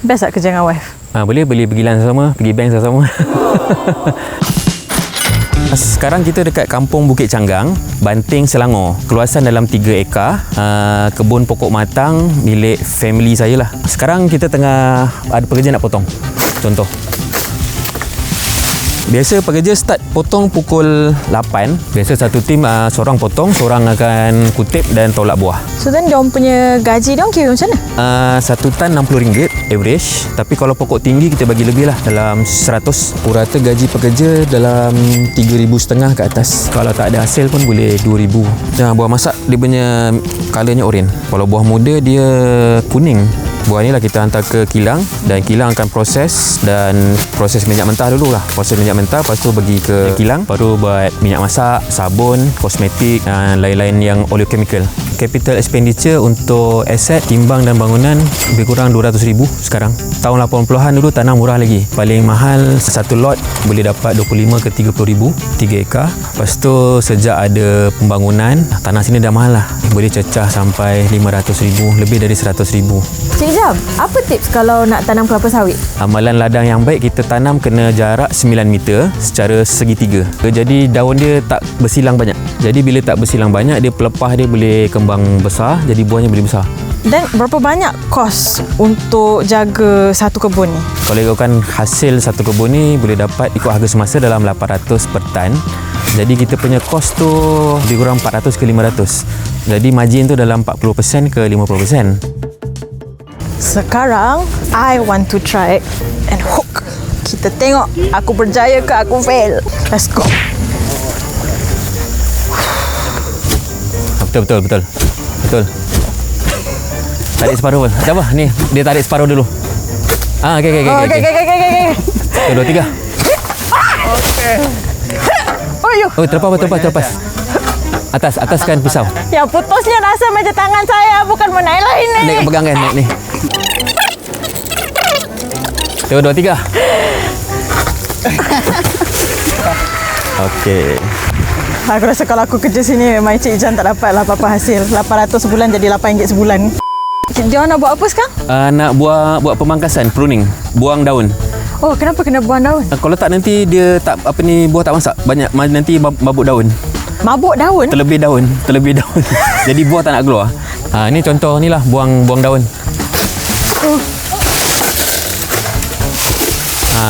Best tak kerja dengan wife? Boleh pergi lunch sama, pergi bank sama. Sekarang kita dekat Kampung Bukit Canggang, Banting, Selangor. Keluasan dalam 3 ekar. Kebun pokok matang milik family saya lah. Sekarang kita tengah ada pekerja nak potong. Contoh. Biasa pekerja start potong pukul 8. Biasa satu tim seorang potong, seorang akan kutip dan tolak buah. So then diorang punya gaji diorang kira macam mana? Satu tan RM60 average. Tapi kalau pokok tinggi kita bagi lebih lah, dalam 100. Purata gaji pekerja dalam RM3,500 ke atas. Kalau tak ada hasil pun boleh RM2,000. Buah masak dia punya colournya oranye. Kalau buah muda dia kuning. Buah ni lah kita hantar ke kilang dan kilang akan proses dan proses minyak mentah dulu lah. Proses minyak mentah, lepas tu pergi ke kilang, baru buat minyak masak, sabun, kosmetik dan lain-lain yang oleochemical. Capital expenditure untuk aset, timbang dan bangunan lebih kurang RM200,000 sekarang. Tahun 80-an dulu tanah murah lagi. Paling mahal satu lot boleh dapat RM25,000 ke RM30,000, 3 ekar. Lepas tu sejak ada pembangunan, tanah sini dah mahal lah. Boleh cecah sampai RM500,000, lebih dari RM100,000. Cik Jam, apa tips kalau nak tanam kelapa sawit? Amalan ladang yang baik, kita tanam kena jarak 9 meter secara segitiga. Jadi daun dia tak bersilang banyak. Jadi bila tak bersilang banyak, dia pelepah dia boleh kembang besar, jadi buahnya boleh besar. Dan berapa banyak kos untuk jaga satu kebun ni? Kalau ikutkan hasil satu kebun ni, boleh dapat ikut harga semasa dalam 800 per tan. Jadi kita punya kos tu lebih kurang 400 ke 500. Jadi margin tu dalam 40% ke 50%. Sekarang, I want to try and hook. Kita tengok aku berjaya ke aku fail. Let's go. Betul. Tarik separuh pun. Tak apa, ni dia tarik separuh dulu. Okey. 1, 2, 3. Oh, terlepas. Ataskan pisau. Yang putusnya rasa macam tangan saya, bukan menaik lain ni. Naik pegang kan, naik ni. 1, 2, 3. Okey. Aku rasa kalau aku kerja sini memang Cik Jan tak dapat lah apa-apa hasil. 800 sebulan jadi RM8 sebulan. Dia nak buat apa sekarang? Nak buat pemangkasan, pruning, buang daun. Oh, kenapa kena buang daun? Kalau tak nanti dia tak buah tak masak. Banyak nanti mabuk daun. Mabuk daun? Terlebih daun. Jadi buah tak nak keluar. Ni contoh ni lah buang daun.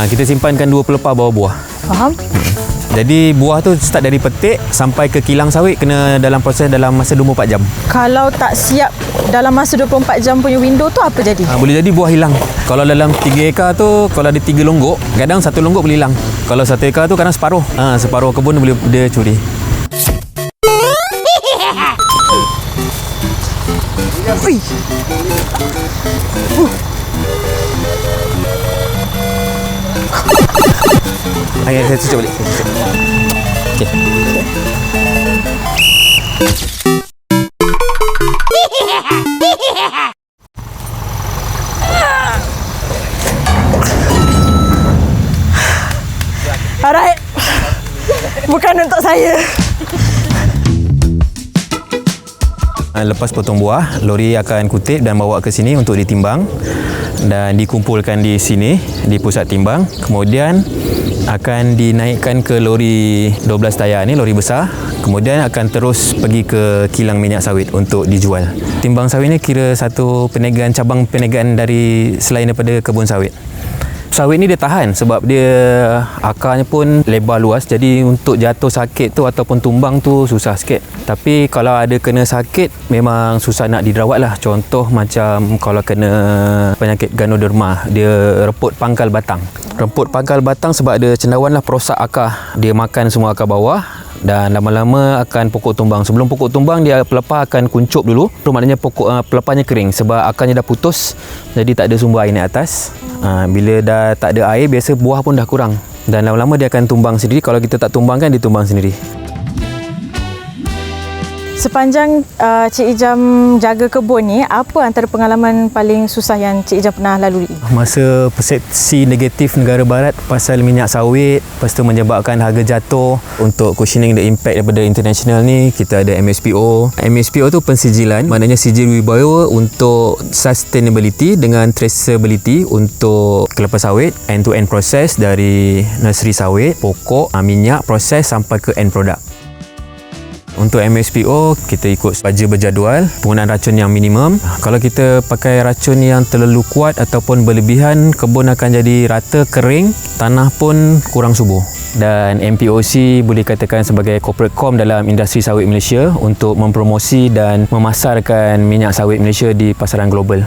Kita simpankan 2 pelepah bawah buah. Faham? Jadi buah tu start dari petik sampai ke kilang sawit kena dalam proses dalam masa 24 jam. Kalau tak siap dalam masa 24 jam punya window tu apa jadi? Boleh jadi buah hilang. Kalau dalam 3 ekar tu, kalau ada 3 longgok, kadang 1 longgok boleh hilang. Kalau 1 ekar tu kadang separuh. Separuh kebun boleh dia curi. Ui. Saya cucuk balik. Okey. Alright. Bukan untuk saya. Lepas potong buah, lori akan kutip dan bawa ke sini untuk ditimbang dan dikumpulkan di sini di pusat timbang. Kemudian akan dinaikkan ke lori 12 tayar ni, lori besar. Kemudian akan terus pergi ke kilang minyak sawit untuk dijual. Timbang sawit ni kira satu perniagaan, cabang perniagaan dari selain daripada kebun sawit. Sawit ni dia tahan sebab dia akarnya pun lebar luas, jadi untuk jatuh sakit tu ataupun tumbang tu susah sikit. Tapi kalau ada kena sakit memang susah nak dirawat lah. Contoh macam kalau kena penyakit ganoderma, dia reput pangkal batang. Reput pangkal batang sebab ada cendawan lah, perosak akar. Dia makan semua akar bawah dan lama-lama akan pokok tumbang. Sebelum pokok tumbang, dia pelepah akan kuncup dulu. Itu maknanya pelepahnya kering sebab akarnya dah putus, jadi tak ada sumber air naik atas. Bila dah tak ada air, biasa buah pun dah kurang dan lama-lama dia akan tumbang sendiri. Kalau kita tak tumbangkan, dia tumbang sendiri. Sepanjang Cik Ijam jaga kebun ni, apa antara pengalaman paling susah yang Cik Ijam pernah lalui? Masa persepsi negatif negara barat pasal minyak sawit, lepas tu menyebabkan harga jatuh. Untuk cushioning the impact daripada international ni, kita ada MSPO. MSPO tu pensijilan, maknanya sijil wibawa untuk sustainability dengan traceability untuk kelapa sawit, end-to-end proses dari nursery sawit, pokok, minyak, proses sampai ke end product. Untuk MSPO, kita ikut baja berjadual, penggunaan racun yang minimum. Kalau kita pakai racun yang terlalu kuat ataupun berlebihan, kebun akan jadi rata, kering, tanah pun kurang subur. Dan MPOC boleh katakan sebagai corporate com dalam industri sawit Malaysia untuk mempromosi dan memasarkan minyak sawit Malaysia di pasaran global.